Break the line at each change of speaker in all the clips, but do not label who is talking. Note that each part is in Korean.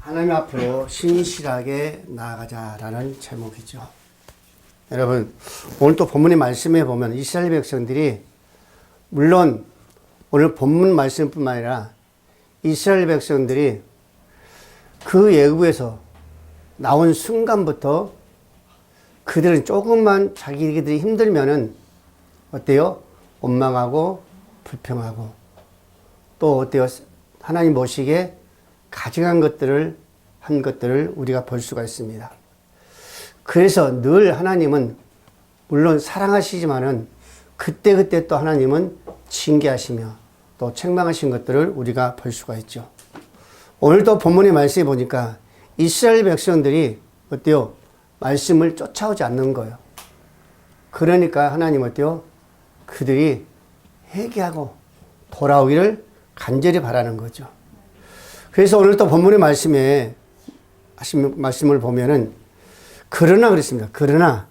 하나님 앞으로 신실하게 나아가자라는 제목이죠. 여러분, 오늘 또 본문의 말씀에 보면 이스라엘 백성들이 물론 오늘 본문 말씀뿐만 아니라 이스라엘 백성들이 그 애굽에서 나온 순간부터 그들은 조금만 자기들이 힘들면은 어때요? 원망하고 불평하고 또 어때요? 하나님 모시게 가증한 것들을 한 것들을 우리가 볼 수가 있습니다. 그래서 늘 하나님은 물론 사랑하시지만은 그때그때 또 하나님은 징계하시며 또 책망하신 것들을 우리가 볼 수가 있죠. 오늘도 본문의 말씀에 보니까 이스라엘 백성들이 어때요? 말씀을 쫓아오지 않는 거예요. 그러니까 하나님 어때요? 그들이 회개하고 돌아오기를 간절히 바라는 거죠. 그래서 오늘 또 본문의 말씀에 하신 말씀을 보면은 그러나 그랬습니다. 그러나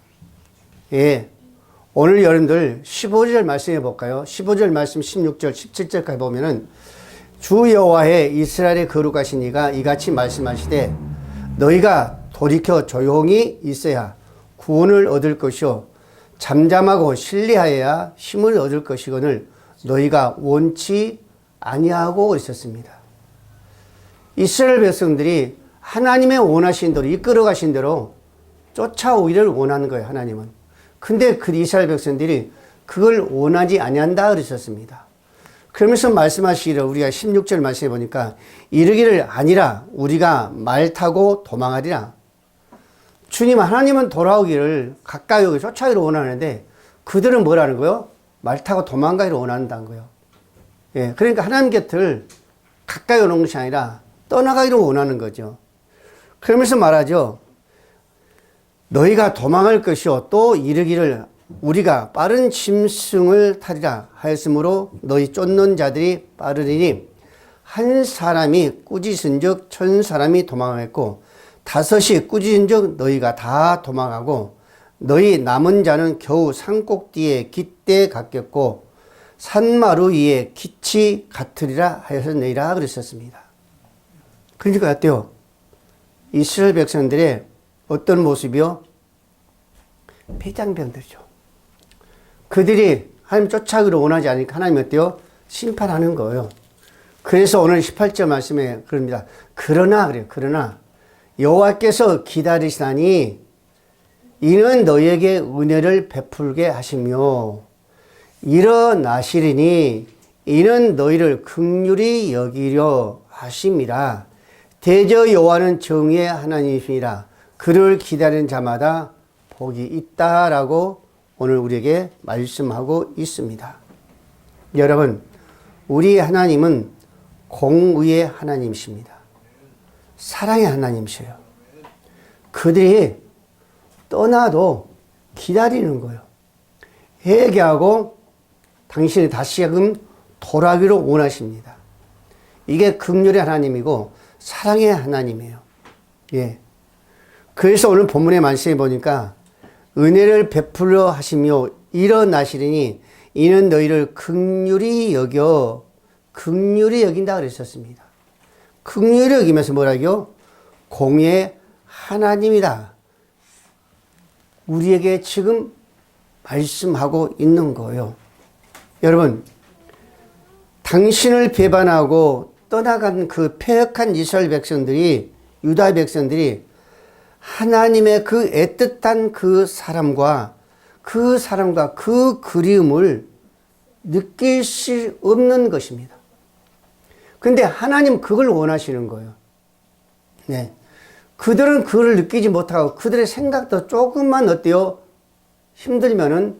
예. 오늘 여러분들 15절 말씀해 볼까요? 15절 말씀 16절 17절까지 보면은 주 여호와의 이스라엘의 거룩하신 이가 이같이 말씀하시되 너희가 돌이켜 조용히 있어야 구원을 얻을 것이요 잠잠하고 신뢰하여야 힘을 얻을 것이거늘 너희가 원치 아니하고 있었습니다. 이스라엘 백성들이 하나님의 원하신 대로 이끌어 가신 대로 쫓아오기를 원하는 거예요. 하나님은. 근데 그 이스라엘 백성들이 그걸 원하지 아니한다 그러셨습니다. 그러면서 말씀하시기를 우리가 16절 말씀해 보니까 이르기를 아니라 우리가 말 타고 도망하리라. 주님 하나님은 돌아오기를 가까이 오기 쫓아오기를 원하는데 그들은 뭐라는 거예요? 말 타고 도망가기를 원한다는 거예요. 예, 그러니까 하나님 곁을 가까이 오는 것이 아니라 떠나가기를 원하는 거죠. 그러면서 말하죠. 너희가 도망할 것이요 또 이르기를 우리가 빠른 짐승을 타리라 하였으므로 너희 쫓는 자들이 빠르리니 한 사람이 꾸짖은즉 1000사람이 도망했고 5이 꾸짖은즉 너희가 다 도망하고 너희 남은 자는 겨우 산꼭대기에 깃대 같겠고 산마루 위에 깃이 같으리라 하였느니라 그랬었습니다. 그러니까 어때요? 이스라엘 백성들의 어떤 모습이요? 폐장병들이죠. 그들이 하나님 쫓아가기를 원하지 않으니까 하나님이 어때요? 심판하는 거예요. 그래서 오늘 18절 말씀에 그럽니다. 그러나 그래요. 그러나 여호와께서 기다리시나니 이는 너희에게 은혜를 베풀게 하시며 일어나시리니 이는 너희를 긍휼히 여기려 하심이라. 대저 여호와는 정의의 하나님이시니라. 그를 기다리는 자마다 복이 있다라고 오늘 우리에게 말씀하고 있습니다. 여러분, 우리 하나님은 공의의 하나님이십니다. 사랑의 하나님이세요. 그들이 떠나도 기다리는 거예요. 회개하고 당신이 다시금 돌아가기를 원하십니다. 이게 긍휼의 하나님이고 사랑의 하나님이에요. 예. 그래서 오늘 본문의 말씀에 보니까 은혜를 베풀려 하시며 일어나시리니 이는 너희를 긍휼히 여긴다 그랬었습니다. 긍휼히 여기면서 뭐라고요? 공의 하나님이다. 우리에게 지금 말씀하고 있는 거예요. 여러분, 당신을 배반하고 떠나간 그 패역한 이스라엘 백성들이, 유다 백성들이 하나님의 그 애틋한 그 사람과 그 그리움을 느낄 수 없는 것입니다. 근데 하나님 그걸 원하시는 거예요. 네. 그들은 그걸 느끼지 못하고 그들의 생각도 조금만 어때요? 힘들면은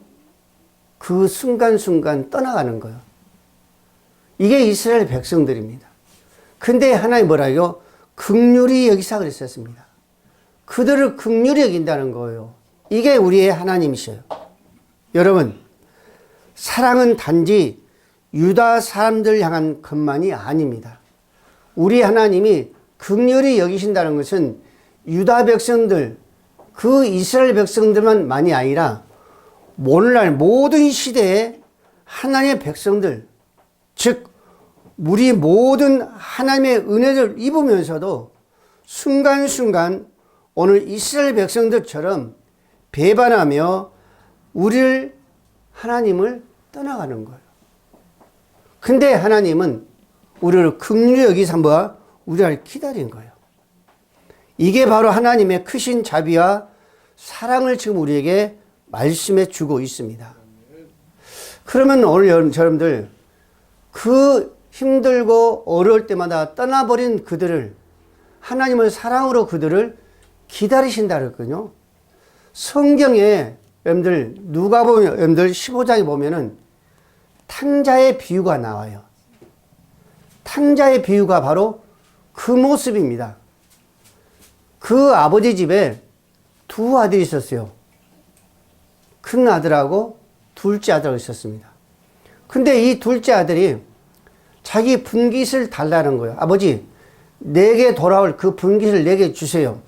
그 순간순간 떠나가는 거예요. 이게 이스라엘 백성들입니다. 근데 하나님 뭐라요? 긍휼히 여기사 그랬었습니다. 그들을 긍휼히 여긴다는 거예요. 이게 우리의 하나님이셔요. 여러분, 사랑은 단지 유다 사람들 향한 것만이 아닙니다. 우리 하나님이 긍휼히 여기신다는 것은 유다 백성들, 그 이스라엘 백성들만이 아니라 오늘날 모든 시대에 하나님의 백성들, 즉 우리 모든 하나님의 은혜를 입으면서도 순간순간 오늘 이스라엘 백성들처럼 배반하며 하나님을 떠나가는 거예요. 근데 하나님은 우리를 긍휼히 여기서 뭐야? 우리를 기다린 거예요. 이게 바로 하나님의 크신 자비와 사랑을 지금 우리에게 말씀해 주고 있습니다. 그러면 오늘 여러분들 그 힘들고 어려울 때마다 떠나버린 그들을 하나님은 사랑으로 그들을 기다리신다 그랬거든요. 성경에 여러분들 누가복음 여러분들 15장에 보면은 탕자의 비유가 나와요. 탕자의 비유가 바로 그 모습입니다. 그 아버지 집에 두 아들이 있었어요. 큰 아들하고 둘째 아들하고 있었습니다. 근데 이 둘째 아들이 자기 분깃을 달라는 거예요. 아버지, 내게 돌아올 그 분깃을 내게 주세요.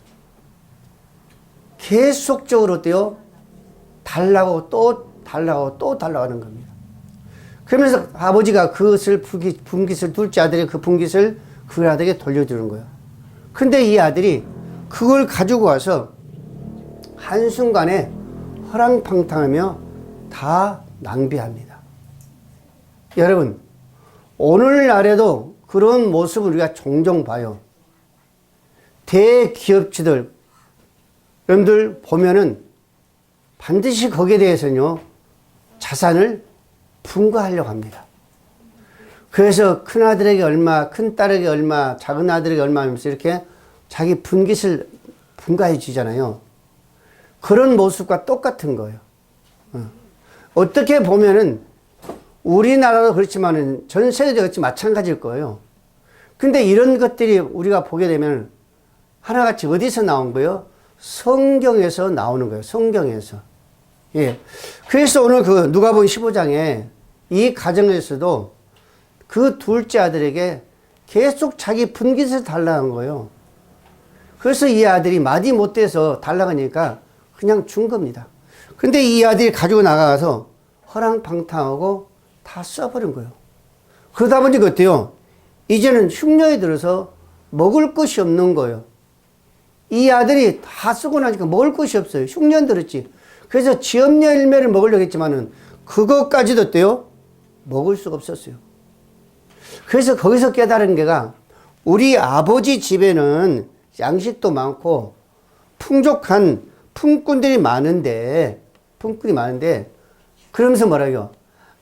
계속적으로 어때요? 달라고 또 달라고 또 달라고 하는 겁니다. 그러면서 아버지가 그것을 분깃을 둘째 아들의 그 분깃을 그 아들에게 돌려주는 거예요. 근데 이 아들이 그걸 가지고 와서 한순간에 허랑방탕하며 다 낭비합니다. 여러분, 오늘날에도 그런 모습을 우리가 종종 봐요. 대기업주들, 여러분들 보면은 반드시 거기에 대해서는요, 자산을 분과하려고 합니다. 그래서 큰 아들에게 얼마, 큰 딸에게 얼마, 작은 아들에게 얼마 하면서 이렇게 자기 분깃을 분과해 주잖아요. 그런 모습과 똑같은 거예요. 어떻게 보면은 우리나라도 그렇지만은 전 세계도 그렇지 마찬가지일 거예요. 근데 이런 것들이 우리가 보게 되면 하나같이 어디서 나온 거예요? 성경에서 나오는 거예요. 성경에서. 예. 그래서 오늘 그 누가복음 15장에 이 가정에서도 그 둘째 아들에게 계속 자기 분깃을 달라는 거예요. 그래서 이 아들이 마디 못돼서 달라가니까 그냥 준 겁니다. 근데 이 아들이 가지고 나가서 허랑방탕하고 다 써버린 거예요. 그러다 보니까 어때요? 이제는 흉년에 들어서 먹을 것이 없는 거예요. 이 아들이 다 쓰고 나니까 먹을 것이 없어요. 흉년 들었지. 그래서 지엄려 열매를 먹으려고 했지만은 그것까지도 어때요? 먹을 수가 없었어요. 그래서 거기서 깨달은 게가 우리 아버지 집에는 양식도 많고 풍족한 품꾼들이 많은데 그러면서 뭐라고요?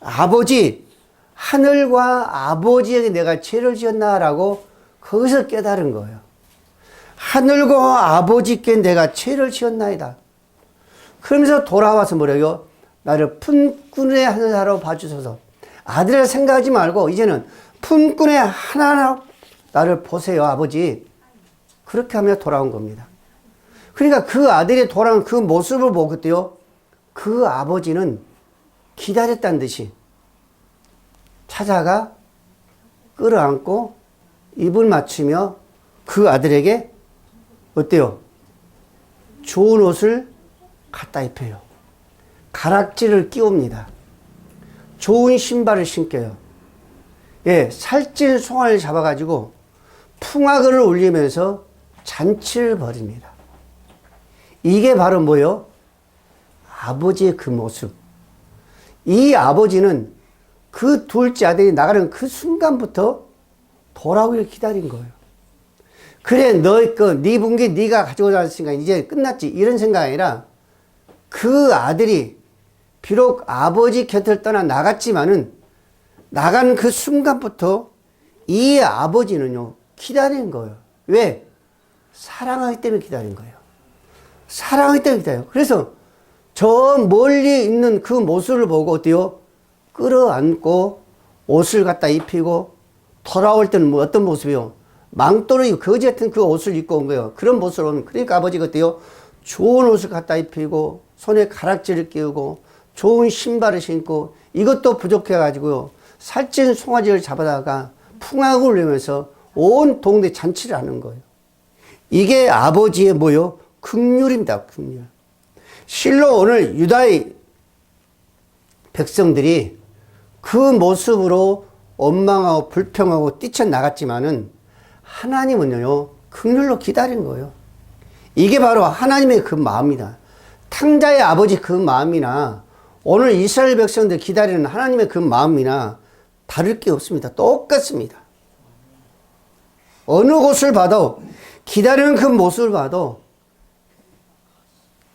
아버지, 하늘과 아버지에게 내가 죄를 지었나라고 거기서 깨달은 거예요. 하늘과 아버지께 내가 죄를 지었나이다. 그러면서 돌아와서 뭐라고요? 나를 품꾼의 하나로 봐주소서. 아들을 생각하지 말고 이제는 품꾼의 하나로 나를 보세요, 아버지. 그렇게 하며 돌아온 겁니다. 그러니까 그 아들이 돌아온 그 모습을 보고 어때요? 그 아버지는 기다렸다는 듯이 찾아가 끌어안고 입을 맞추며 그 아들에게 어때요? 좋은 옷을 갖다 입혀요. 가락지를 끼웁니다. 좋은 신발을 신겨요. 예, 살찐 송아를 잡아가지고 풍악을 울리면서 잔치를 벌입니다. 이게 바로 뭐요? 아버지의 그 모습. 이 아버지는 그 둘째 아들이 나가는 그 순간부터 돌아오길 기다린 거예요. 그래, 네 분기 네가 가지고 나왔으니까 이제 끝났지. 이런 생각이 아니라 그 아들이 비록 아버지 곁을 떠나 나갔지만은 나간 그 순간부터 이 아버지는요, 기다린 거예요. 왜? 사랑하기 때문에 기다린 거예요. 사랑하기 때문에 기다려요. 그래서 저 멀리 있는 그 모습을 보고 어때요? 끌어안고 옷을 갖다 입히고 돌아올 때는 뭐 어떤 모습이요? 망토로 거지 같은 그 옷을 입고 온 거예요. 그런 모습을 보면 그러니까 아버지가 어때요? 좋은 옷을 갖다 입히고 손에 가락지를 끼우고 좋은 신발을 신고 이것도 부족해가지고요. 살찐 송아지를 잡아다가 풍악을 울리면서 온 동네 잔치를 하는 거예요. 이게 아버지의 뭐요? 긍휼입니다. 긍휼. 실로 오늘 유다의 백성들이 그 모습으로 원망하고 불평하고 뛰쳐나갔지만은 하나님은요, 긍휼로 기다리는 거예요. 이게 바로 하나님의 그 마음이다. 탕자의 아버지 그 마음이나 오늘 이스라엘 백성들 기다리는 하나님의 그 마음이나 다를 게 없습니다. 똑같습니다. 어느 곳을 봐도 기다리는 그 모습을 봐도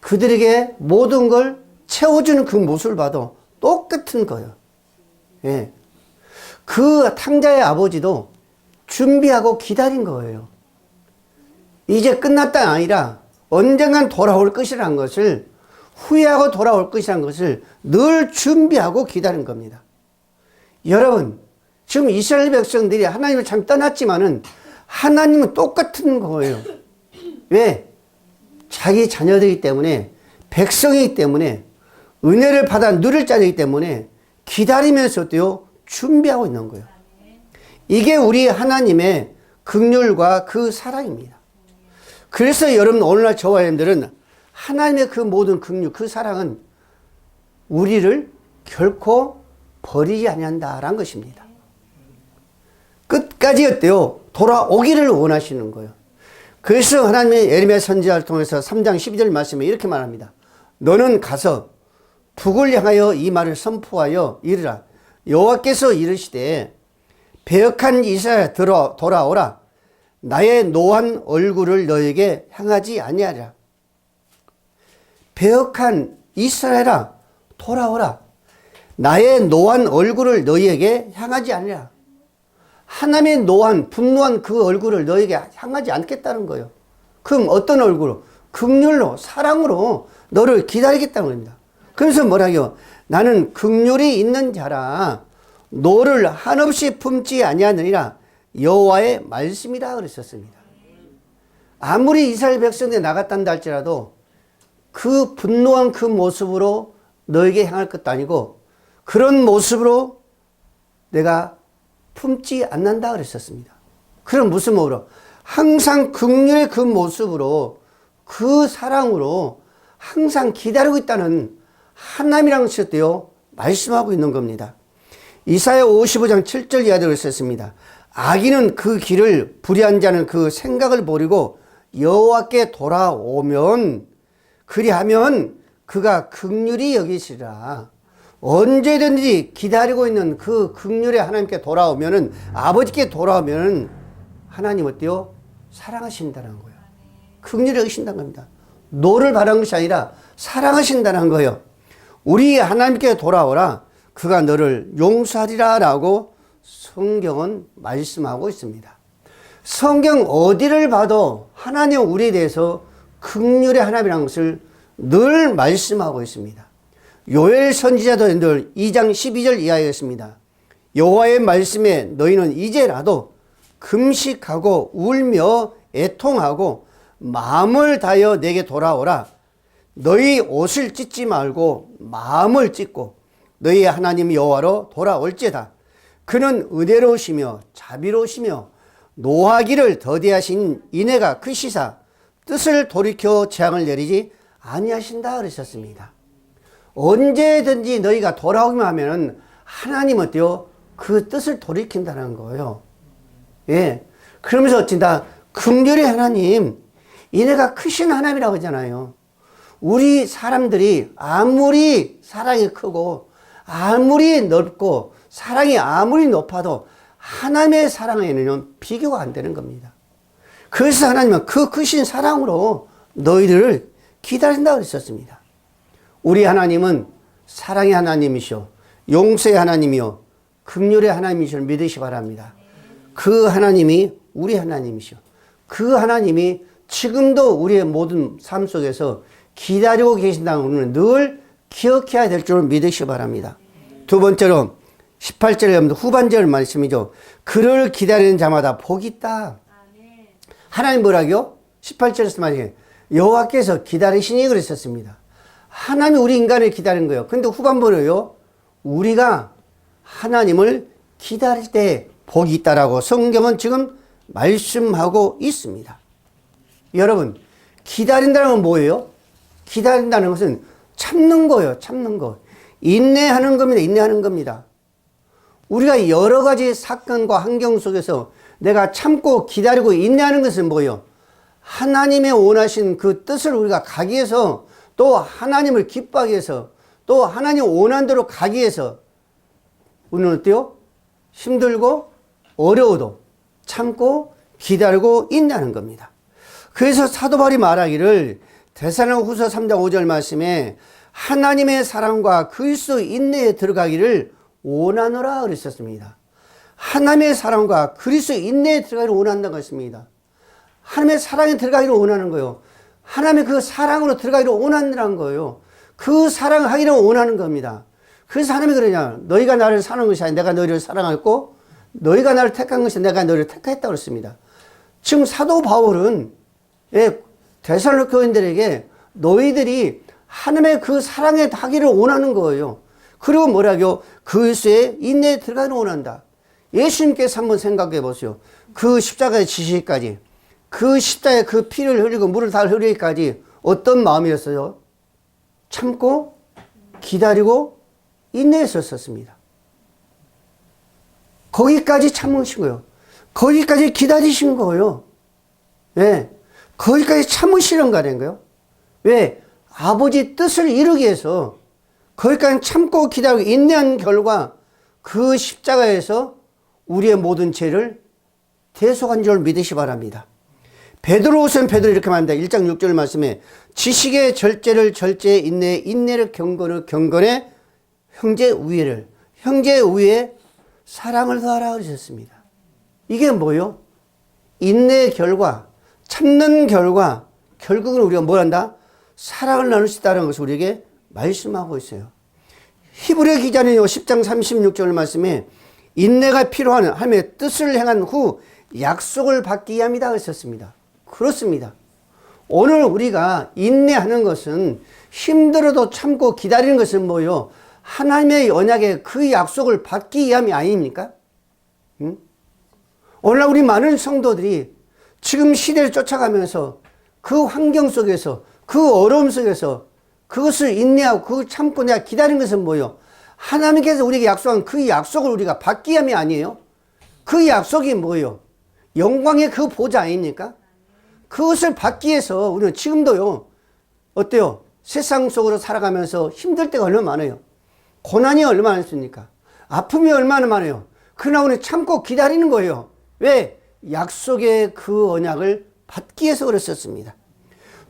그들에게 모든 걸 채워주는 그 모습을 봐도 똑같은 거예요. 예. 그 탕자의 아버지도 준비하고 기다린 거예요. 이제 끝났다 아니라 언젠간 돌아올 것이라는 것을, 후회하고 돌아올 것이라는 것을 늘 준비하고 기다린 겁니다. 여러분, 지금 이스라엘 백성들이 하나님을 참 떠났지만은 하나님은 똑같은 거예요. 왜? 자기 자녀들이기 때문에, 백성이기 때문에, 은혜를 받아 누릴 자이기 때문에 기다리면서도요, 준비하고 있는 거예요. 이게 우리 하나님의 긍휼과 그 사랑입니다. 그래서 여러분, 오늘날 저와 여러분들은 하나님의 그 모든 긍휼, 그 사랑은 우리를 결코 버리지 아니한다라는 것입니다. 끝까지 어때요? 돌아오기를 원하시는 거예요. 그래서 하나님의 예레미야 선지자를 통해서 3장 12절 말씀에 이렇게 말합니다. 너는 가서 북을 향하여 이 말을 선포하여 이르라. 여호와께서 이르시되 배역한 이스라엘 돌아오라. 나의 노한 얼굴을 너에게 향하지 아니하리라. 배역한 이스라엘아 돌아오라. 나의 노한 얼굴을 너희에게 향하지 아니하리라. 하나님의 노한, 분노한 그 얼굴을 너에게 향하지 않겠다는 거예요. 그럼 어떤 얼굴로? 긍휼로, 사랑으로 너를 기다리겠다는 겁니다. 그래서 뭐라고요? 나는 긍휼이 있는 자라 노를 한없이 품지 아니하느니라 여호와의 말씀이라 그랬었습니다. 아무리 이스라엘 백성들이 나갔단다 할지라도 그 분노한 그 모습으로 너에게 향할 것도 아니고 그런 모습으로 내가 품지 않는다 그랬었습니다. 그럼 무슨 모습으로? 항상 긍휼의 그 모습으로 그 사랑으로 항상 기다리고 있다는 하나님이라는 것을 말씀하고 있는 겁니다. 이사야 55장 7절 이하대로 썼습니다. 악인은 그 길을 불의한 자는 그 생각을 버리고 여호와께 돌아오면 그리하면 그가 긍휼히 여기시리라. 언제든지 기다리고 있는 그 긍휼의 하나님께 돌아오면은, 아버지께 돌아오면은 하나님 어때요? 사랑하신다는 거예요. 긍휼히 여기신다는 겁니다. 노를 바라는 것이 아니라 사랑하신다는 거예요. 우리 하나님께 돌아오라. 그가 너를 용서하리라 라고 성경은 말씀하고 있습니다. 성경 어디를 봐도 하나님 우리에 대해서 긍휼의 하나님이라는 것을 늘 말씀하고 있습니다. 요엘 선지자도 2장 12절 이하였습니다. 여호와의 말씀에 너희는 이제라도 금식하고 울며 애통하고 마음을 다하여 내게 돌아오라. 너희 옷을 찢지 말고 마음을 찢고 너희 하나님 여호와로 돌아올지어다. 그는 은혜로우시며 자비로우시며 노하기를 더디하신 인애가 크시사 뜻을 돌이켜 재앙을 내리지 아니하신다 그러셨습니다. 언제든지 너희가 돌아오기만 하면 하나님 어때요? 그 뜻을 돌이킨다는 거예요. 예. 그러면서 어쩐다? 긍휼의 하나님, 인애가 크신 하나님이라고 하잖아요. 우리 사람들이 아무리 사랑이 크고 아무리 넓고 사랑이 아무리 높아도 하나님의 사랑에는 비교가 안 되는 겁니다. 그래서 하나님은 그 크신 사랑으로 너희들을 기다린다고 했었습니다. 우리 하나님은 사랑의 하나님이시오, 용서의 하나님이요, 긍휼의 하나님이시오 믿으시 바랍니다. 그 하나님이 우리 하나님이시오. 그 하나님이 지금도 우리의 모든 삶 속에서 기다리고 계신다는 것을 늘 기억해야 될 줄 믿으시 바랍니다. 두 번째로 18절에 후반절 말씀이죠. 그를 기다리는 자마다 복이 있다. 하나님 뭐라고요? 18절에서 말이에요. 여호와께서 기다리시니 그랬었습니다. 하나님이 우리 인간을 기다리는 거예요. 근데 후반부로요, 우리가 하나님을 기다릴 때 복이 있다라고 성경은 지금 말씀하고 있습니다. 여러분, 기다린다는 건 뭐예요? 기다린다는 것은 참는 거예요. 참는 거. 인내하는 겁니다. 인내하는 겁니다. 우리가 여러 가지 사건과 환경 속에서 내가 참고 기다리고 인내하는 것은 뭐예요? 하나님의 원하신 그 뜻을 우리가 가기 위해서, 또 하나님을 기뻐하기 위해서, 또 하나님 원하는 대로 가기 위해서 우리는 어때요? 힘들고 어려워도 참고 기다리고 인내하는 겁니다. 그래서 사도 바울이 말하기를 데살로니가후서 3장 5절 말씀에 하나님의 사랑과 그리스도 인내에 들어가기를 원하노라 그랬었습니다. 하나님의 사랑과 그리스도 인내에 들어가기를 원한다는 것입니다. 하나님의 사랑에 들어가기를 원하는 거예요. 하나님의 그 사랑으로 들어가기를 원한다는 거예요. 그 사랑을 하기를 원하는 겁니다. 그래서 하나님이 그러냐, 너희가 나를 사랑한 것이 아니라 내가 너희를 사랑했고 너희가 나를 택한 것이 내가 너희를 택했다고 그랬습니다. 지금 사도 바울은 데살로니가 교인들에게 너희들이 하나님의 그 사랑에 하기를 원하는 거예요. 그리고 뭐라고요? 그리스도의 인내에 들어가기를 원한다. 예수님께서 한번 생각해 보세요. 그 십자가의 지시기까지, 그 십자가에 그 피를 흘리고 물을 다 흘리기까지 어떤 마음이었어요? 참고 기다리고 인내했었습니다. 거기까지 참으신 거예요. 거기까지 기다리신 거예요. 예. 거기까지 참으시는 거라는 거예요. 왜? 아버지 뜻을 이루기 위해서 거기까지 참고 기다리고 인내한 결과 그 십자가에서 우리의 모든 죄를 대속한 줄 믿으시 바랍니다. 베드로후서 베드로 이렇게 말합니다. 1장 6절 말씀에 지식의 절제를 절제에 인내에 인내를 경건에 형제 우애에 사랑을 더하라 그러셨습니다. 이게 뭐요? 인내의 결과, 참는 결과, 결국은 우리가 뭘 한다? 사랑을 나눌 수 있다는 것을 우리에게 말씀하고 있어요. 히브리 기자는 10장 36절 말씀에 인내가 필요한 하나님의 뜻을 행한 후 약속을 받기 위함이다 하셨습니다. 그렇습니다. 오늘 우리가 인내하는 것은 힘들어도 참고 기다리는 것은 뭐요? 하나님의 언약의 그 약속을 받기 위함이 아닙니까? 오늘날 우리 많은 성도들이 지금 시대를 쫓아가면서 그 환경 속에서 그 어려움 속에서 그것을 인내하고 그걸 참고 내가 기다리는 것은 뭐요? 하나님께서 우리에게 약속한 그 약속을 우리가 받기 위함이 아니에요? 그 약속이 뭐요? 영광의 그 보좌 아닙니까? 그것을 받기 위해서 우리는 지금도요, 어때요? 세상 속으로 살아가면서 힘들 때가 얼마나 많아요? 고난이 얼마나 많습니까? 아픔이 얼마나 많아요? 그러나 우리는 참고 기다리는 거예요. 왜? 약속의 그 언약을 받기 위해서 그랬었습니다.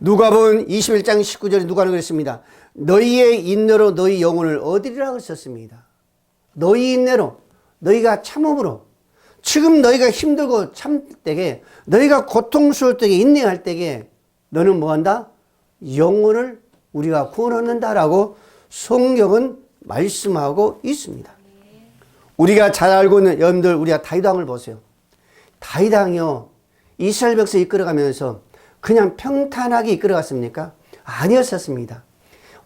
누가복음 21장 19절에 누가는 그랬습니다. 너희의 인내로 너희 영혼을 얻으리라 그랬었습니다. 너희 인내로, 너희가 참음으로, 지금 너희가 힘들고 참 때에, 너희가 고통스러울 때에 인내할 때에 너는 뭐한다? 영혼을 우리가 구원받는다라고 성경은 말씀하고 있습니다. 우리가 잘 알고 있는 여러분들, 우리가 다윗 왕을 보세요. 다윗 왕이요, 이스라엘 백성 이끌어가면서 그냥 평탄하게 이끌어갔습니까? 아니었었습니다.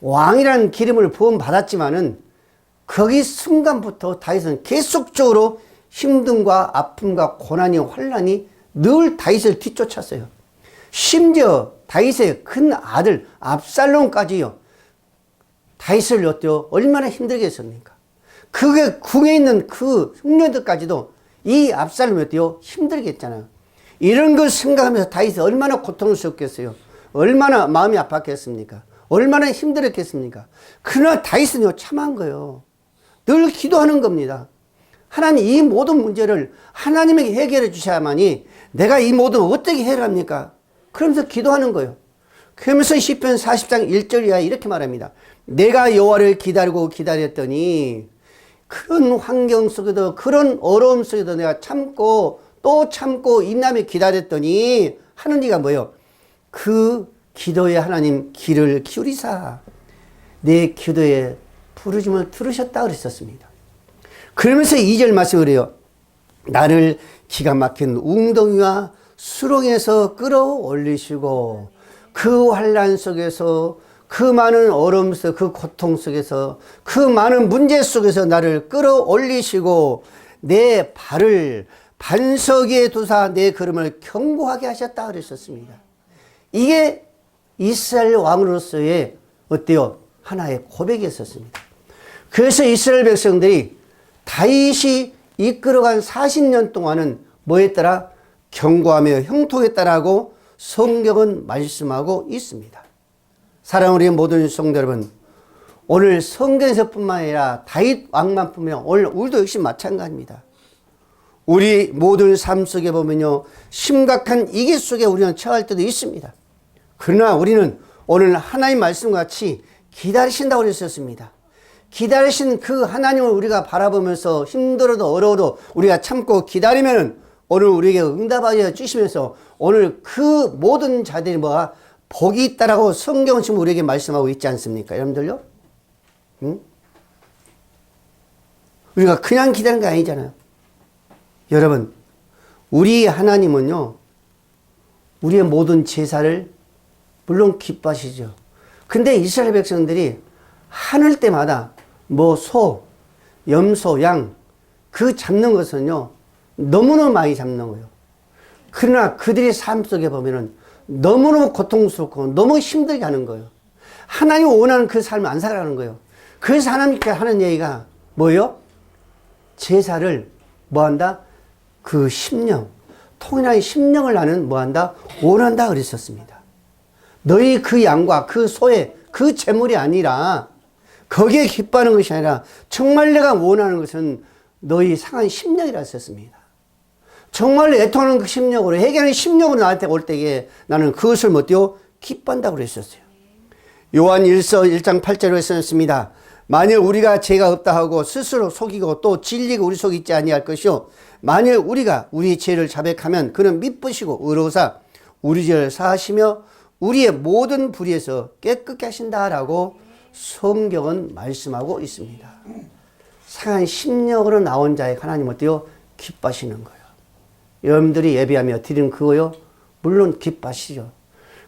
왕이라는 기름을 부음 받았지만은 거기 순간부터 다윗은 계속적으로 힘듦과 아픔과 고난이 환란이 늘 다윗을 뒤쫓았어요. 심지어 다윗의 큰 아들 압살롬까지요, 다윗을 어때요? 얼마나 힘들게 했습니까? 그게 궁에 있는 그 흉녀들까지도 이 압살롬이 어때요? 힘들게 했잖아요. 이런 걸 생각하면서 다윗이 얼마나 고통스럽겠어요? 얼마나 마음이 아팠겠습니까? 얼마나 힘들었겠습니까? 그러나 다윗은요, 참한 거예요. 늘 기도하는 겁니다. 하나님, 이 모든 문제를 하나님에게 해결해 주셔야만이 내가 이 모든 어떻게 해결합니까? 그러면서 기도하는 거예요. 그러면서 시편 40장 1절 이하에 이렇게 말합니다. 내가 여호와를 기다리고 기다렸더니 그런 환경 속에도, 그런 어려움 속에도 내가 참고 또 참고 인내하며 기다렸더니 하는 이가 뭐예요? 그 기도에 하나님 귀를 기울이사 내 기도에 부르짖음을 들으셨다 그랬었습니다. 그러면서 2절 말씀을 해요. 나를 기가 막힌 웅덩이와 수렁에서 끌어올리시고 그 환난 속에서, 그 많은 어려움 속에서, 그 고통 속에서, 그 많은 문제 속에서 나를 끌어올리시고 내 발을 반석 위에 두사 내 걸음을 견고하게 하셨다 그랬었습니다. 이게 이스라엘 왕으로서의 어때요? 하나의 고백이었습니다. 그래서 이스라엘 백성들이 다윗이 이끌어간 40년 동안은 뭐 했더라? 견고하며 형통했다라고 성경은 말씀하고 있습니다. 사랑하는 우리 모든 성도 여러분, 오늘 성경에서뿐만 아니라 다윗 왕만뿐만 아니라 오늘 우리도 역시 마찬가지입니다. 우리 모든 삶 속에 보면요, 심각한 위기 속에 우리는 처할 때도 있습니다. 그러나 우리는 오늘 하나님 말씀과 같이 기다리신다고 그랬었습니다. 기다리신 그 하나님을 우리가 바라보면서 힘들어도 어려워도 우리가 참고 기다리면 오늘 우리에게 응답하여 주시면서 오늘 그 모든 자들이 뭐가 복이 있다라고 성경은 지금 우리에게 말씀하고 있지 않습니까? 여러분들요? 응? 우리가 그냥 기다리는 게 아니잖아요. 여러분, 우리 하나님은요, 우리의 모든 제사를 물론 기뻐하시죠. 근데 이스라엘 백성들이 하늘 때마다 뭐 소, 염소, 양, 그 잡는 것은요, 너무너무 많이 잡는 거예요. 그러나 그들의 삶 속에 보면은 너무너무 고통스럽고 너무 힘들게 하는 거예요. 하나님 원하는 그 삶을 안 살아가는 거예요. 그래서 하나님께 하는 얘기가 뭐예요? 제사를 뭐 한다? 그 심령, 통일한 심령을 나는 뭐 한다? 원한다 그랬었습니다. 너희 그 양과 그 소의 그 재물이 아니라 거기에 기뻐하는 것이 아니라 정말 내가 원하는 것은 너희 상한 심령이라 했었습니다. 정말 애통하는 그 심령으로, 회개하는 심령으로 나한테 올 때에 나는 그것을 못해요? 기뻐한다고 그랬었어요. 요한 1장 8절에 썼습니다. 만일 우리가 죄가 없다 하고 스스로 속이고 또 진리가 우리 속에 있지 아니할 것이요, 만일 우리가 우리 죄를 자백하면 그는 미쁘시고 의로우사 우리 죄를 사하시며 우리의 모든 불의에서 깨끗게 하신다라고 성경은 말씀하고 있습니다. 상한 심령으로 나온 자의 하나님 어때요? 기뻐하시는 거예요. 여러분들이 예배하며 드리는 그거요, 물론 기뻐하시죠.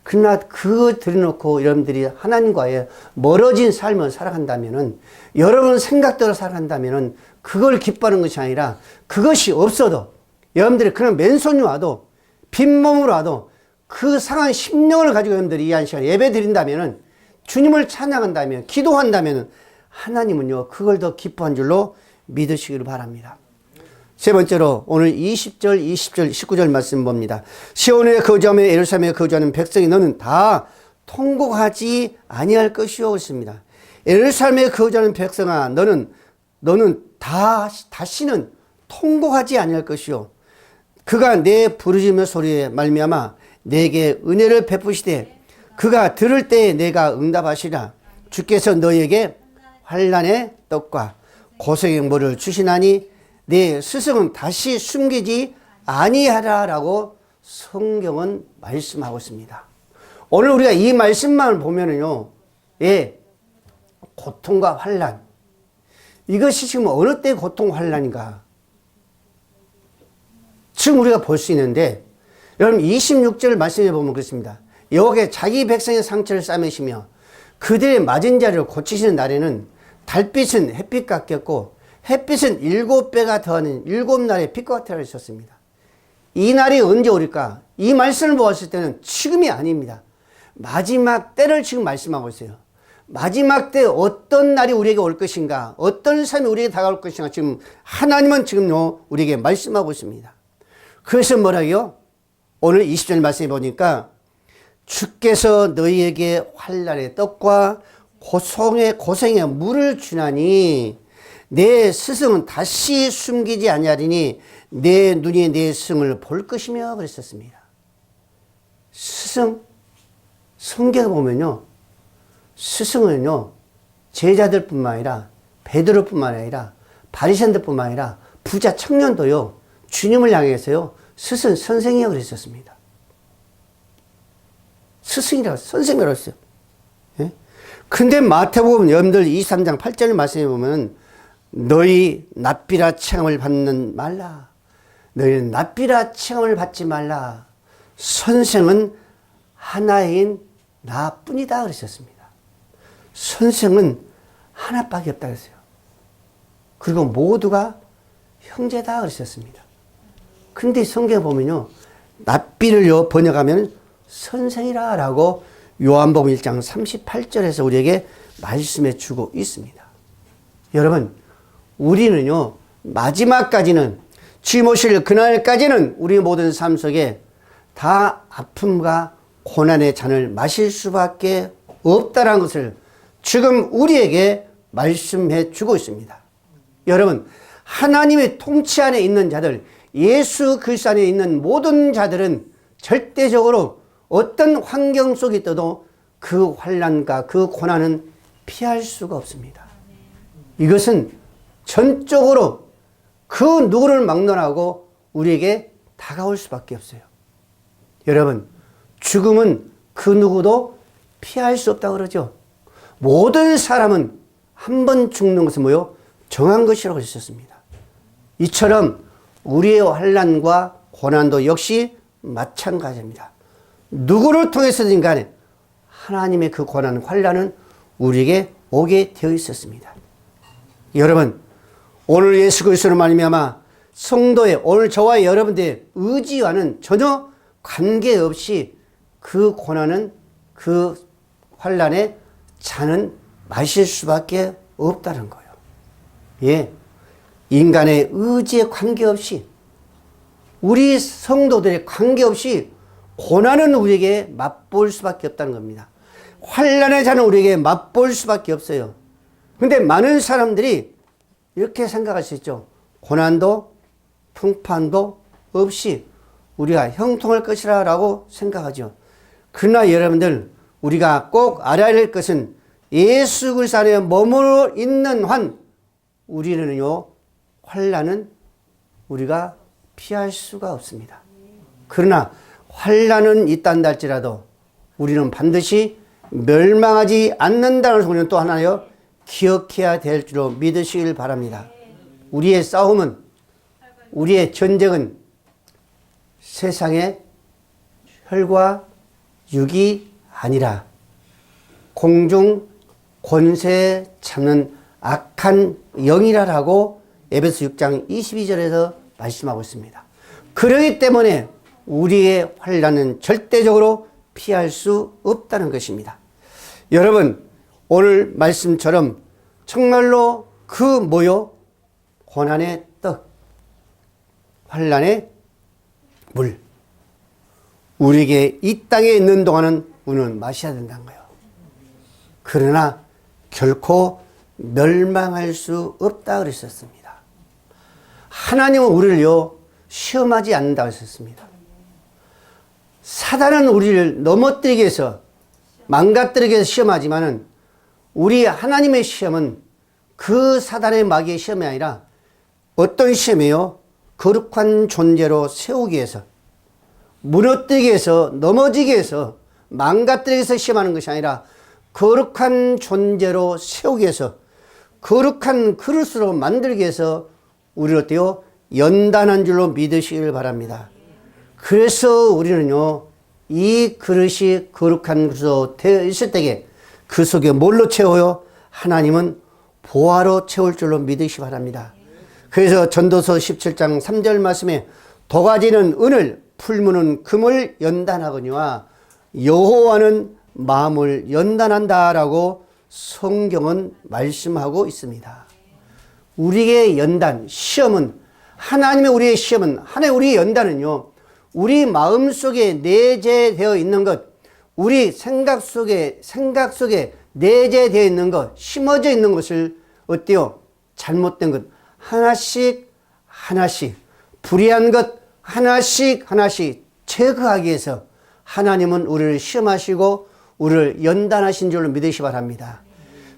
그러나 그거 드려놓고 여러분들이 하나님과의 멀어진 삶을 살아간다면은, 여러분 생각대로 살아간다면은 그걸 기뻐하는 것이 아니라 그것이 없어도 여러분들이 그런 맨손이 와도 빈몸으로 와도 그 상한 심령을 가지고 여러분들이 이 한 시간 예배 드린다면은, 주님을 찬양한다면, 기도한다면은 하나님은요 그걸 더 기뻐한 줄로 믿으시기를 바랍니다. 세 번째로 오늘 20절, 19절 말씀 봅니다. 시온에 거주하며 예루살렘에 거주하는 백성이 너는 다 통곡하지 아니할 것이요 그랬습니다. 예루살렘에 거주하는 백성아, 너는 다시는 통곡하지 아니할 것이요, 그가 내 부르짖는 소리에 말미암아 내게 은혜를 베푸시되 그가 들을 때에 내가 응답하시라. 주께서 너에게 환난의 떡과 고생의 물을 주시나니 내 스승은 다시 숨기지 아니하라라고 성경은 말씀하고 있습니다. 오늘 우리가 이 말씀만 보면은요, 예, 고통과 환난, 이것이 지금 어느 때 고통 환난인가 지금 우리가 볼 수 있는데, 여러분 26절 말씀해 보면 그렇습니다. 여호와께 자기 백성의 상처를 싸매시며 그들의 맞은 자리를 고치시는 날에는 달빛은 햇빛 같겠고 햇빛은 7배가 더하는 7날의 빛과 같으라 했었습니다. 이 날이 언제 오릴까? 이 말씀을 보았을 때는 지금이 아닙니다. 마지막 때를 지금 말씀하고 있어요. 마지막 때 어떤 날이 우리에게 올 것인가, 어떤 삶이 우리에게 다가올 것인가, 지금 하나님은 지금요 우리에게 말씀하고 있습니다. 그래서 뭐라고요? 오늘 20절 말씀해 보니까 주께서 너희에게 환난의 떡과 고생의 물을 주나니 내 스승은 다시 숨기지 아니하리니 내 눈이 내 스승을 볼 것이며 그랬었습니다. 스승, 성경에 보면요, 스승은요 제자들뿐만 아니라 베드로뿐만 아니라 바리새인들뿐만 아니라 부자 청년도요 주님을 향해서요 스승, 선생이라고 그랬었습니다. 스승이라고, 선생이라고 했어요. 예? 근데 마태복음 여러분들 23장 8절 말씀해 보면 너희 낫비라 체험을 받는 말라. 너희는 낫비라 체험을 받지 말라. 선생은 하나인 나뿐이다 그러셨습니다. 선생은 하나밖에 없다 그랬어요. 그리고 모두가 형제다 그러셨습니다. 근데 성경에 보면요, 낫비를 번역하면 선생이라 라고 요한복음 1장 38절에서 우리에게 말씀해 주고 있습니다. 여러분, 우리는요 마지막까지는 주님 오실 그날까지는 우리 모든 삶 속에 다 아픔과 고난의 잔을 마실 수밖에 없다는 것을 지금 우리에게 말씀해 주고 있습니다. 여러분, 하나님의 통치 안에 있는 자들, 예수 그리스도 안에 있는 모든 자들은 절대적으로 어떤 환경 속에 있어도 그 환난과 그 고난은 피할 수가 없습니다. 이것은 전적으로 그 누구를 막론하고 우리에게 다가올 수밖에 없어요. 여러분, 죽음은 그 누구도 피할 수 없다고 그러죠. 모든 사람은 한 번 죽는 것은 뭐요? 정한 것이라고 했었습니다. 이처럼 우리의 환난과 고난도 역시 마찬가지입니다. 누구를 통해서든 간에 하나님의 그 고난, 환난은 우리에게 오게 되어 있었습니다. 여러분, 오늘 예수 그리스도로 말미암아 성도의 오늘 저와 여러분들의 의지와는 전혀 관계없이 그 고난은 그 환난의 잔은 마실 수밖에 없다는 거예요. 예, 인간의 의지에 관계없이 우리 성도들의 관계없이 고난은 우리에게 맛볼 수밖에 없다는 겁니다. 환난의 잔은 우리에게 맛볼 수밖에 없어요. 근데 많은 사람들이 이렇게 생각할 수 있죠. 고난도 풍파도 없이 우리가 형통할 것이라 라고 생각하죠. 그러나 여러분들, 우리가 꼭 알아야 할 것은 예수 그리스도 안에 머물러 있는 한 우리는요, 환난은 우리가 피할 수가 없습니다. 그러나 환난은 있단다 할지라도 우리는 반드시 멸망하지 않는다는 것을 우리는 또 하나요, 기억해야 될 줄로 믿으시길 바랍니다. 우리의 싸움은, 우리의 전쟁은 세상의 혈과 육이 아니라 공중 권세에 참는 악한 영이라라고 에베소 6장 22절에서 말씀하고 있습니다. 그러기 때문에 우리의 환난은 절대적으로 피할 수 없다는 것입니다. 여러분, 오늘 말씀처럼 정말로 그 뭐요? 고난의 떡, 환난의 물, 우리에게 이 땅에 있는 동안은 우리는 마셔야 된다는 거예요. 그러나 결코 멸망할 수 없다 그랬었습니다. 하나님은 우리를요, 시험하지 않는다고 했었습니다. 사단은 우리를 넘어뜨리기 위해서, 망가뜨리기 위해서 시험하지만은 우리 하나님의 시험은 그 사단의 마귀의 시험이 아니라 어떤 시험이에요? 거룩한 존재로 세우기 위해서, 무너뜨리기 위해서, 넘어지기 위해서, 망가뜨리기 위해서 시험하는 것이 아니라 거룩한 존재로 세우기 위해서, 거룩한 그릇으로 만들기 위해서 우리를 어때요? 연단한 줄로 믿으시길 바랍니다. 그래서 우리는요, 이 그릇이 거룩한 그릇으로 되어 있을 때에 그 속에 뭘로 채워요? 하나님은 보화로 채울 줄로 믿으시기 바랍니다. 그래서 전도서 17장 3절 말씀에 도가지는 은을, 풀무는 금을 연단하거니와 여호와는 마음을 연단한다라고 성경은 말씀하고 있습니다. 우리의 연단, 시험은, 하나님의 우리의 시험은, 하나님의 우리의 연단은요, 우리 마음 속에 내재되어 있는 것, 우리 생각 속에 내재되어 있는 것, 심어져 있는 것을 어때요? 잘못된 것 하나씩 하나씩, 불의한 것 하나씩 하나씩 제거하기 위해서 하나님은 우리를 시험하시고 우리를 연단하신 줄로 믿으시기 바랍니다.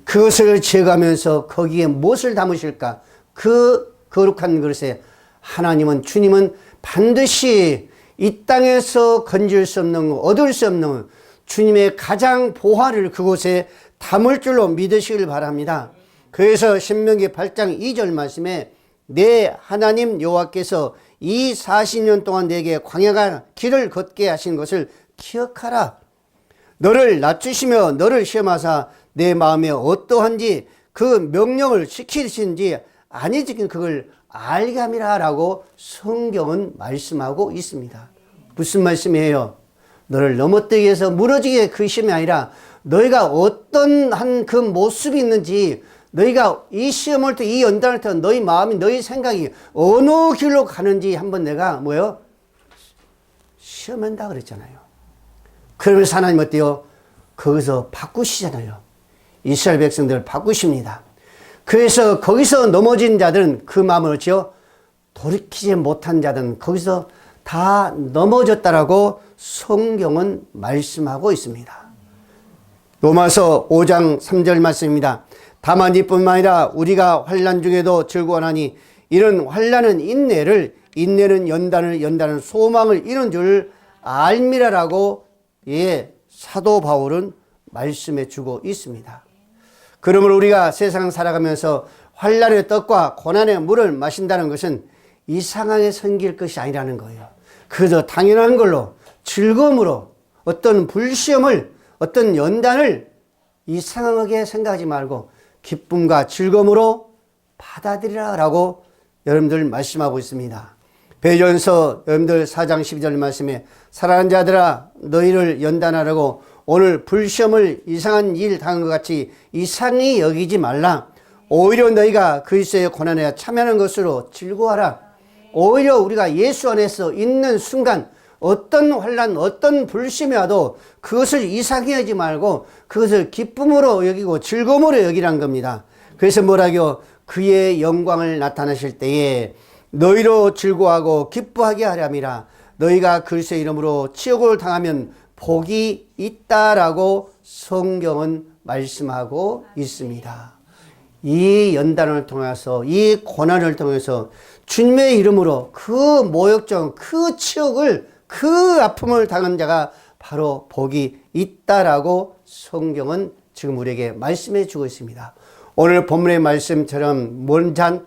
그것을 제거하면서 거기에 무엇을 담으실까? 그 거룩한 그릇에 하나님은, 주님은 반드시 이 땅에서 건질 수 없는, 얻을 수 없는 주님의 가장 보화를 그곳에 담을 줄로 믿으시길 바랍니다. 그래서 신명기 8장 2절 말씀에 내 하나님 여호와께서 이 40년 동안 내게 광야가 길을 걷게 하신 것을 기억하라. 너를 낮추시며 너를 시험하사 내 마음에 어떠한지 그 명령을 지키신지 아니 지킨 그걸 알게 함이라 라고 성경은 말씀하고 있습니다. 무슨 말씀이에요? 너를 넘어뜨리기 위해서 무너지게 그 시험이 아니라 너희가 어떤 한 그 모습이 있는지, 너희가 이 시험을 때, 이 연단을 때 너희 마음이, 너희 생각이 어느 길로 가는지 한번 내가 뭐요? 시험한다 그랬잖아요. 그러면서 하나님 어때요? 거기서 바꾸시잖아요. 이스라엘 백성들을 바꾸십니다. 그래서 거기서 넘어진 자들은 그 마음을 어찌요? 돌이키지 못한 자들은 거기서 다 넘어졌다라고 성경은 말씀하고 있습니다. 로마서 5장 3절 말씀입니다. 다만 이뿐만 아니라 우리가 환난 중에도 즐거워하니 이런 환난은 인내를, 인내는 연단을, 연단은 소망을 이룬 줄 알미라라고 사도 바울은 말씀해 주고 있습니다. 그러므로 우리가 세상 살아가면서 환난의 떡과 고난의 물을 마신다는 것은 이상하게 섬길 것이 아니라는 거예요. 그저 당연한 걸로 즐거움으로 어떤 불시험을, 어떤 연단을 이상하게 생각하지 말고 기쁨과 즐거움으로 받아들이라라고 여러분들 말씀하고 있습니다. 베드로전서 여러분들 4장 12절 말씀에 사랑하는 자들아 너희를 연단하라고 오늘 불시험을 이상한 일 당한 것 같이 이상히 여기지 말라. 오히려 너희가 그리스도의 고난에 참여하는 것으로 즐거워하라. 오히려 우리가 예수 안에서 있는 순간 어떤 환난, 어떤 불심이 와도 그것을 이상히 하지 말고 그것을 기쁨으로 여기고 즐거움으로 여기란 겁니다. 그래서 뭐라고요? 그의 영광을 나타내실 때에 너희로 즐거워하고 기뻐하게 하렴이라. 너희가 그리스도의 이름으로 치욕을 당하면 복이 있다라고 성경은 말씀하고 있습니다. 이 연단을 통해서, 이 고난을 통해서 주님의 이름으로 그 모욕적, 그 치욕을, 그 아픔을 당한 자가 바로 복이 있다라고 성경은 지금 우리에게 말씀해 주고 있습니다. 오늘 본문의 말씀처럼 뭔 잔?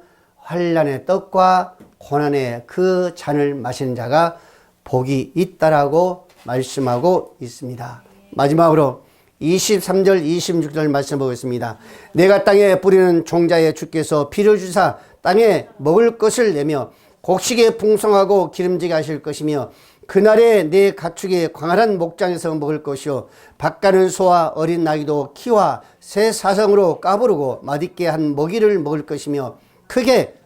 환난의 떡과 고난의 그 잔을 마시는 자가 복이 있다라고 말씀하고 있습니다. 마지막으로 23절 26절 말씀 보겠습니다. 내가 땅에 뿌리는 종자에 주께서 비를 주사 땅에 먹을 것을 내며 곡식에 풍성하고 기름지게 하실 것이며 그날에 내 가축의 광활한 목장에서 먹을 것이요 밭가는 소와 어린 나귀도 키와 새 사성으로 까부르고 맛있게 한 먹이를 먹을 것이며 크게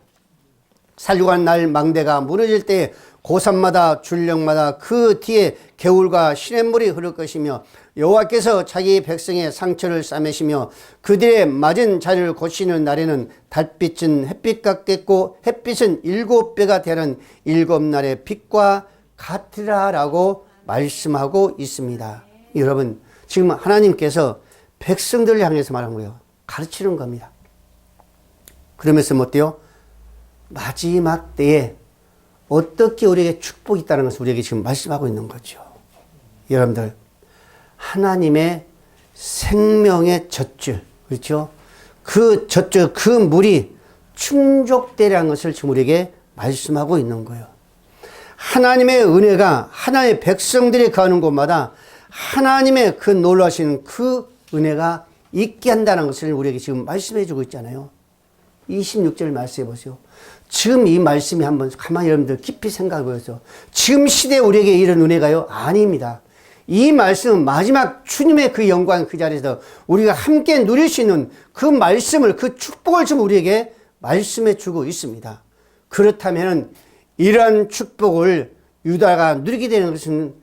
살육한 날 망대가 무너질 때 고산마다 줄령마다 그 뒤에 개울과 시냇물이 흐를 것이며 여호와께서 자기 백성의 상처를 싸매시며 그들의 맞은 자리를 고치는 날에는 달빛은 햇빛 같겠고 햇빛은 7배가 되는 7날의 빛과 같으라라고 말씀하고 있습니다. 여러분 지금 하나님께서 백성들을 향해서 말한 거예요. 가르치는 겁니다. 그러면서 뭐 어때요? 마지막 때에 어떻게 우리에게 축복이 있다는 것을 우리에게 지금 말씀하고 있는 거죠. 여러분들 하나님의 생명의 젖줄, 그렇죠? 그 젖줄, 그 물이 충족되라는 것을 지금 우리에게 말씀하고 있는 거예요. 하나님의 은혜가 하나님의 백성들이 가는 곳마다 하나님의 그 놀라신 그 은혜가 있게 한다는 것을 우리에게 지금 말씀해 주고 있잖아요. 26절 말씀해 보세요. 지금 이 말씀이 한번 가만히 여러분들 깊이 생각해 보세요. 지금 시대에 우리에게 이런 은혜가요? 아닙니다. 이 말씀은 마지막 주님의 그 영광 그 자리에서 우리가 함께 누릴 수 있는 그 말씀을, 그 축복을 지금 우리에게 말씀해 주고 있습니다. 그렇다면 이러한 축복을 유다가 누리게 되는 것은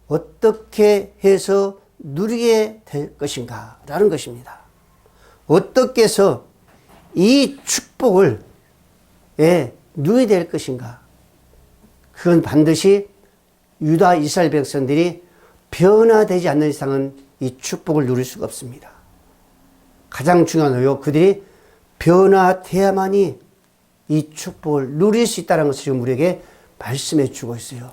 어떻게 해서 누리게 될 것인가 라는 것입니다. 어떻게 해서 이 축복을 누리게 될 것인가. 그건 반드시 유다 이스라엘 백성들이 변화되지 않는 이상은 이 축복을 누릴 수가 없습니다. 가장 중요한 거요. 그들이 변화돼야만이 이 축복을 누릴 수 있다는 것을 지금 우리에게 말씀해 주고 있어요.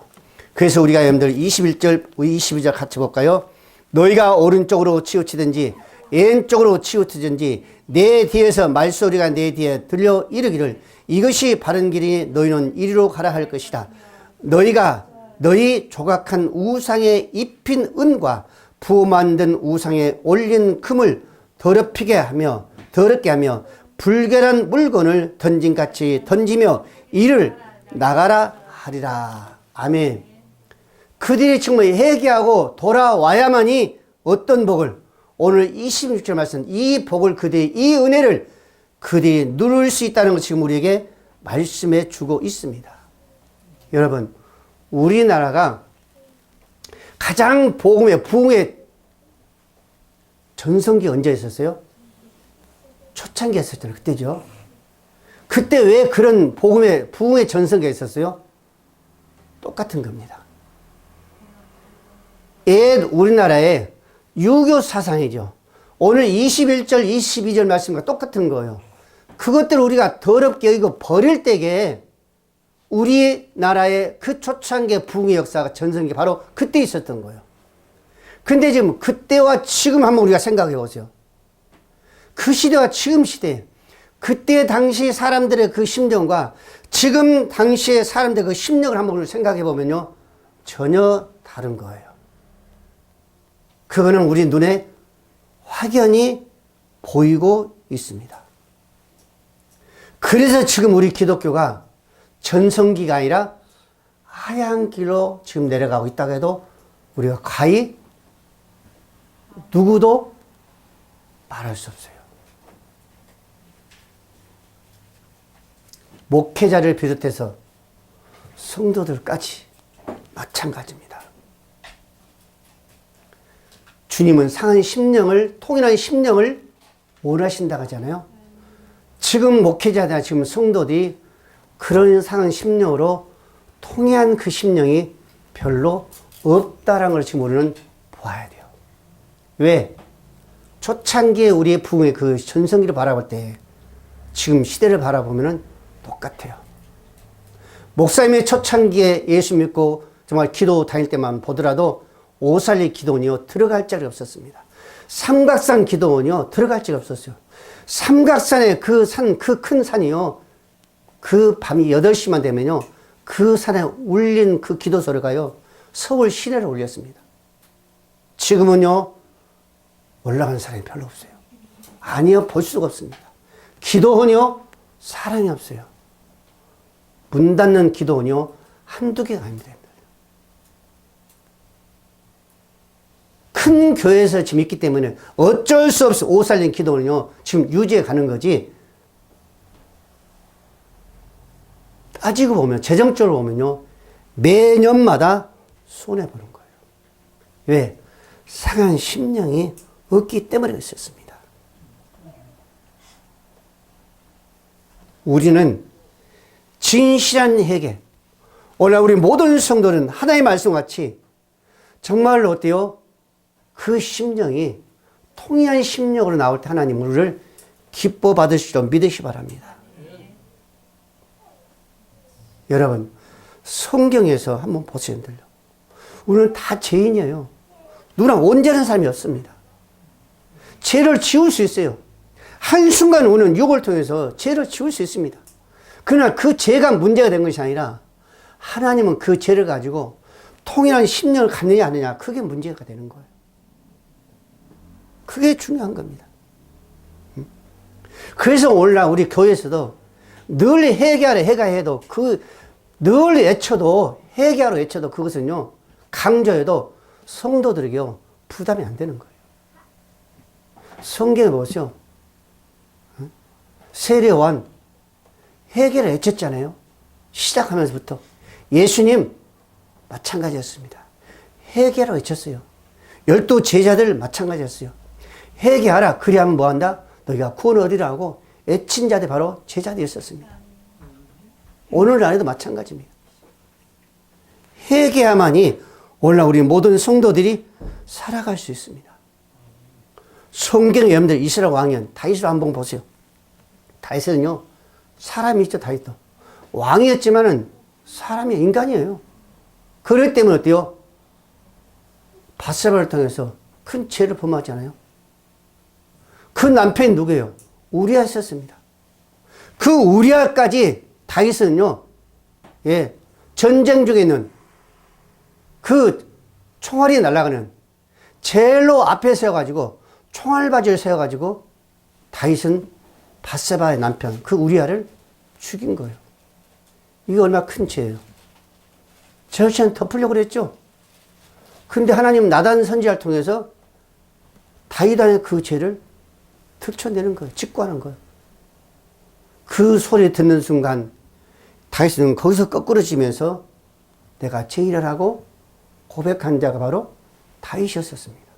그래서 우리가 여러분들 21절, 22절 같이 볼까요? 너희가 오른쪽으로 치우치든지 왼쪽으로 치우치든지 내 뒤에서 말소리가 내 뒤에 들려 이르기를 이것이 바른 길이니 너희는 이리로 가라 할 것이다. 너희가 너희 조각한 우상에 입힌 은과 부어 만든 우상에 올린 금을 더럽게 하며 불결한 물건을 던진같이 던지며 이를 나가라 하리라. 아멘. 그들이 정말 회개하고 돌아와야만이 어떤 복을, 오늘 26절 말씀, 이 복을 그들이, 이 은혜를 그들이 누릴 수 있다는 것을 지금 우리에게 말씀해 주고 있습니다. 여러분, 우리나라가 가장 복음의 부흥의 전성기 언제 있었어요? 초창기에 있었잖아요. 그때죠. 그때 왜 그런 복음의 부흥의 전성기가 있었어요? 똑같은 겁니다. 우리나라의 유교 사상이죠. 오늘 21절, 22절 말씀과 똑같은 거예요. 그것들을 우리가 더럽게 여기고 버릴 때에 우리나라의 그 초창기의 부흥의 역사가 전성기 바로 그때 있었던 거예요. 근데 지금 그때와 지금 한번 우리가 생각해 보세요. 그 시대와 지금 시대, 그때 당시 사람들의 그 심정과 지금 당시의 사람들의 그 심령을 한번 생각해 보면요, 전혀 다른 거예요. 그거는 우리 눈에 확연히 보이고 있습니다. 그래서 지금 우리 기독교가 전성기가 아니라 하얀 길로 지금 내려가고 있다고 해도 우리가 과히 누구도 말할 수 없어요. 목회자를 비롯해서 성도들까지 마찬가지입니다. 주님은 상한 심령을, 통일한 심령을 원하신다고 하잖아요. 지금 목회자나 지금 성도들이 그런 상한 심령으로 통일한 그 심령이 별로 없다라는 걸 지금 우리는 보아야 돼요. 왜? 초창기에 우리의 부흥의 그 전성기를 바라볼 때 지금 시대를 바라보면 똑같아요. 목사님의 초창기에 예수 믿고 정말 기도 다닐 때만 보더라도 오살리 기도원이요 들어갈 자리 없었습니다. 삼각산 기도원이요 들어갈 자리 없었어요. 삼각산의 그 산, 그 큰 산이요, 그 밤이 8시만 되면요 그 산에 울린 그 기도 소리가요 서울 시내를 울렸습니다. 지금은요 올라간 사람이 별로 없어요. 아니요, 볼 수가 없습니다. 기도원이요 사람이 없어요. 문 닫는 기도원이요 한두 개가 아닙니다. 큰 교회에서 지금 있기 때문에 어쩔 수 없이 오살린 기도는요 지금 유지해 가는 거지. 따지고 보면, 재정적으로 보면요 매년마다 손해보는 거예요. 왜? 상한 심령이 없기 때문에 있었습니다. 우리는 진실한 회개, 오늘 우리 모든 성도는 하나님의 말씀같이 정말로 어때요? 그 심령이 통일한 심령으로 나올 때 하나님 우리를 기뻐 받으시도록 믿으시 바랍니다. 여러분, 성경에서 한번 보세요. 우리는 다 죄인이에요. 누구나 온전한 사람이 없습니다. 죄를 지울 수 있어요. 한순간 오는 유혹을 통해서 죄를 지울 수 있습니다. 그러나 그 죄가 문제가 된 것이 아니라 하나님은 그 죄를 가지고 통일한 심령을 갖느냐 안 하느냐, 그게 문제가 되는 거예요. 그게 중요한 겁니다. 그래서 오늘날 우리 교회에서도 늘 회개하라 회개해도 늘 외쳐도 회개하라 외쳐도 그것은요 강조해도 성도들에게요 부담이 안 되는 거예요. 성경에 보세요. 세례요한 회개를 외쳤잖아요. 시작하면서부터. 예수님 마찬가지였습니다. 회개하라 외쳤어요. 12 제자들 마찬가지였어요. 회개하라. 그리하면 뭐한다? 너희가 구원을 얻으라고 애친 자들이 바로 제자들이었습니다. 오늘날에도 마찬가지입니다. 회개야만이 오늘날 우리 모든 성도들이 살아갈 수 있습니다. 성경의 여러분들 이스라엘 왕이었 다윗을 한번 보세요. 다윗은요 사람이 있죠. 다윗도 왕이었지만은 사람이 인간이에요. 그렇기 때문에 어때요? 밧세바를 통해서 큰 죄를 범하잖아요. 그 남편이 누구예요? 우리아였습니다. 그 우리아까지 다윗은요, 예, 전쟁 중에 있는 그 총알이 날아가는 제일로 앞에 세워가지고 총알바지를 세워가지고 다윗은 밧세바의 남편 그 우리아를 죽인 거예요. 이게 얼마나 큰 죄예요. 저처럼 덮으려고 그랬죠. 근데 하나님은 나단 선지자를 통해서 다윗의 그 죄를 들춰내는 거예요. 직구하는 거예요. 그 소리 듣는 순간 다윗은 거기서 거꾸러지면서 내가 죄인을 하고 고백한 자가 바로 다윗이었습니다.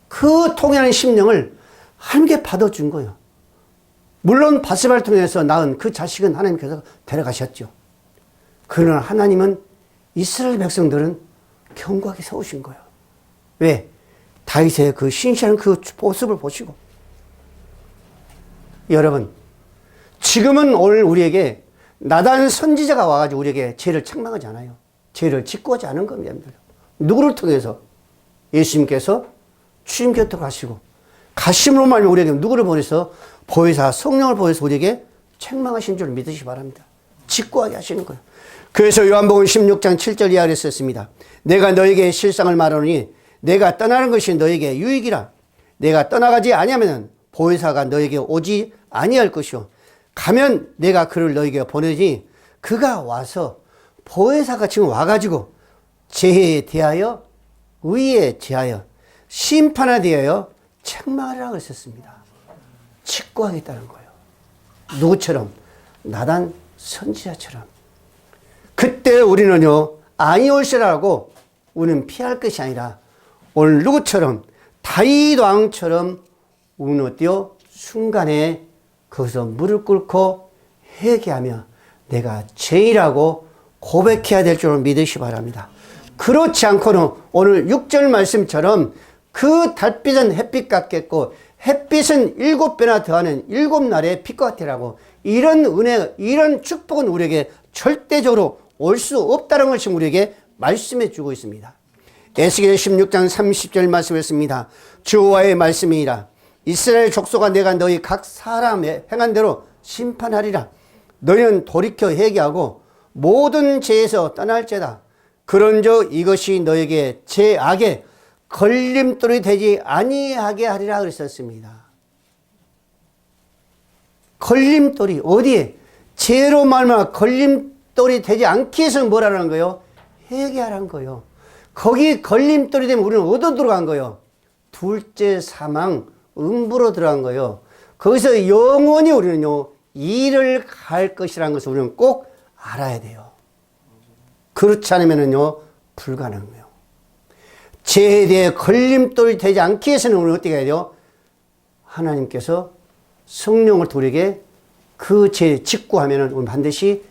그 통연한 심령을 하나님께 받아준 거예요. 물론 바세바를 통해서 낳은 그 자식은 하나님께서 데려가셨죠. 그러나 하나님은 이스라엘 백성들은 견고하게 세우신 거예요. 왜? 다윗의 그 신실한 그 모습을 보시고. 여러분, 지금은 오늘 우리에게 나단 선지자가 와가지고 우리에게 죄를 책망하지 않아요. 죄를 짓고 하지 않은 겁니다. 누구를 통해서? 예수님께서 주님 곁으로 가시고 가심으로 말하면 우리에게 누구를 보내서 보혜사 성령을 보내서 우리에게 책망하신 줄 믿으시기 바랍니다. 짓고하게 하시는 거예요. 그래서 요한복음 16장 7절 이하를 썼습니다. 내가 너에게 실상을 말하노니 내가 떠나는 것이 너에게 유익이라. 내가 떠나가지 아니하면 보혜사가 너에게 오지 아니할 것이요 가면 내가 그를 너에게 보내지 그가 와서 보혜사가 지금 와가지고 죄에 대하여 의에 대하여 심판에 대하여 책망하라고 했었습니다. 직고하겠다는 거예요. 누구처럼? 나단 선지자처럼. 그때 우리는요, 아니올시라고 우리는 피할 것이 아니라 오늘 누구처럼? 다윗 왕처럼 우리는 어때요? 순간에 거기서 무릎 꿇고 회개하며 내가 죄인이라고 고백해야 될 줄을 믿으시기 바랍니다. 그렇지 않고는 오늘 6절 말씀처럼 그 달빛은 햇빛 같겠고 햇빛은 7배나 더하는 7날의 빛과 같으라고 이런 은혜, 이런 축복은 우리에게 절대적으로 올 수 없다는 것을 우리에게 말씀해 주고 있습니다. 에스겔 16장 30절 말씀했습니다. 주와의 말씀이니라. 이스라엘 족속아 내가 너희 각 사람의 행한 대로 심판하리라. 너희는 돌이켜 회개하고 모든 죄에서 떠날지어다. 그런즉 이것이 너에게 죄악의 걸림돌이 되지 아니하게 하리라 그랬었습니다. 걸림돌이 어디에? 죄로 말미암아 걸림돌이 되지 않기 위해서 뭐라는 거예요? 회개하라는 거예요. 거기 걸림돌이 되면 우리는 어디로 들어간 거예요? 둘째 사망, 음부로 들어간 거예요. 거기서 영원히 우리는요, 일을 갈 것이라는 것을 우리는 꼭 알아야 돼요. 그렇지 않으면요, 불가능해요. 죄에 대해 걸림돌이 되지 않기 위해서는 우리는 어떻게 해야 돼요? 하나님께서 성령을 우리에게 그 죄 직구하면은 우리는 반드시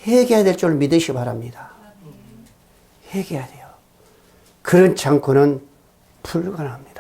회개해야 될 줄 믿으시기 바랍니다. 회개해야 돼요. 그렇지 않고는 불가능합니다.